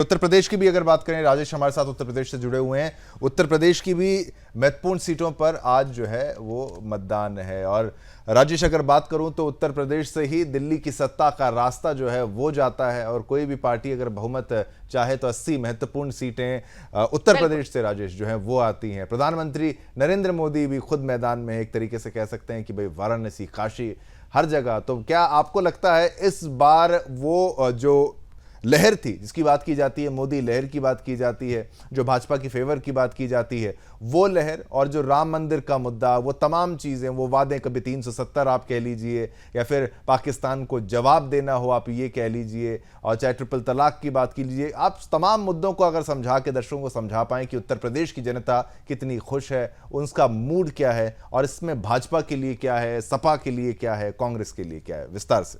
उत्तर प्रदेश की भी अगर बात करें, राजेश हमारे साथ उत्तर प्रदेश से जुड़े हुए हैं। उत्तर प्रदेश की भी महत्वपूर्ण सीटों पर आज जो है वो मतदान है। और राजेश, अगर बात करूं तो उत्तर प्रदेश से ही दिल्ली की सत्ता का रास्ता जो है वो जाता है, और कोई भी पार्टी अगर बहुमत चाहे तो 80 महत्वपूर्ण सीटें उत्तर प्रदेश से राजेश जो है वो आती हैं। प्रधानमंत्री नरेंद्र मोदी भी खुद मैदान में, एक तरीके से कह सकते हैं कि भाई वाराणसी, काशी, हर जगह। तो क्या आपको लगता है इस बार वो जो लहर थी जिसकी बात की जाती है, मोदी लहर की बात की जाती है, जो भाजपा की फेवर की बात की जाती है, वो लहर और जो राम मंदिर का मुद्दा, वो तमाम चीज़ें, वो वादे, कभी 370 आप कह लीजिए या फिर पाकिस्तान को जवाब देना हो आप ये कह लीजिए, और चाहे ट्रिपल तलाक की बात की लीजिए, आप तमाम मुद्दों को अगर समझा के दर्शकों को समझा पाएं कि उत्तर प्रदेश की जनता कितनी खुश है, उसका मूड क्या है, और इसमें भाजपा के लिए क्या है, सपा के लिए क्या है, कांग्रेस के लिए क्या है, विस्तार से।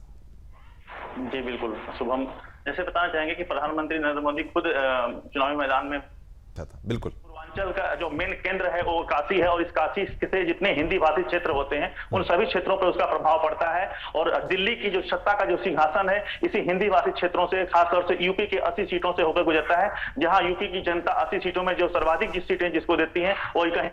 जी बिल्कुल शुभम, जैसे बताना चाहेंगे कि प्रधानमंत्री नरेंद्र मोदी खुद चुनावी मैदान में था। बिल्कुल। पूर्वांचल का जो मेन केंद्र है वो काशी है, और इस काशी से जितने हिंदी भाषी क्षेत्र होते हैं उन सभी क्षेत्रों पर उसका प्रभाव पड़ता है। और दिल्ली की जो सत्ता का जो सिंहासन है इसी हिंदी भाषी क्षेत्रों से, खासतौर से यूपी के 80 सीटों से होकर गुजरता है, जहां यूपी की जनता 80 सीटों में जो सर्वाधिक जिस सीटें जिसको देती है वो कहीं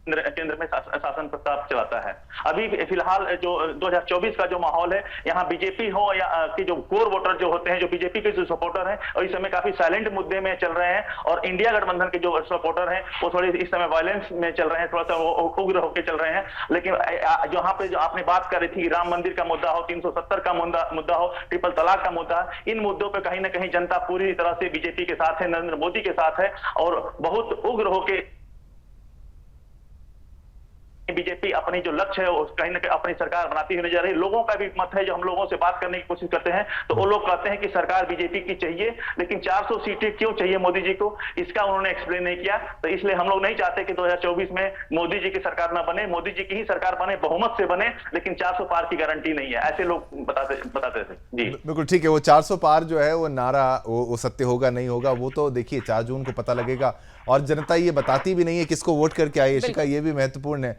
केंद्र में शासन प्रस्ताव चलाता है। अभी फिलहाल जो 2024 का जो माहौल है, यहाँ बीजेपी हो या कि जो कोर वोटर जो होते हैं, जो बीजेपी के जो सपोर्टर हैं, और इस समय काफी साइलेंट मुद्दे में चल रहे हैं, और इंडिया गठबंधन के जो सपोर्टर हैं वो थोड़ी इस समय वायलेंस में चल रहे हैं, थोड़ा सा उग्र होकर चल रहे हैं। लेकिन यहाँ पे जो आपने बात कर रही थी, राम मंदिर का मुद्दा हो, 370 का मुद्दा हो, ट्रिपल तलाक का मुद्दा, इन मुद्दों पर कहीं ना कहीं जनता पूरी तरह से बीजेपी के साथ है, नरेंद्र मोदी के साथ है, और बहुत उग्र होकर बीजेपी अपनी जो लक्ष्य है कहीं ना कहीं अपनी सरकार बनाती हुई नजर आ रही है। लोगों का भी मत है, जो हम लोगों से बात करने की कोशिश करते हैं तो वो लोग कहते हैं कि सरकार बीजेपी की चाहिए, लेकिन 400 सीटें क्यों चाहिए मोदी जी को, इसका उन्होंने एक्सप्लेन नहीं किया। तो इसलिए हम लोग नहीं चाहते कि 2024 में मोदी जी की सरकार ना बने, मोदी जी की ही सरकार बने, बहुमत से बने, लेकिन 400 पार की गारंटी नहीं है, ऐसे लोग बताते थे। जी बिल्कुल ठीक है। वो 400 पार जो है वो नारा वो सत्य होगा नहीं होगा वो तो देखिए 4 जून को पता लगेगा, और जनता ये बताती भी नहीं है किसको वोट करके आई है, शिका ये भी महत्वपूर्ण है।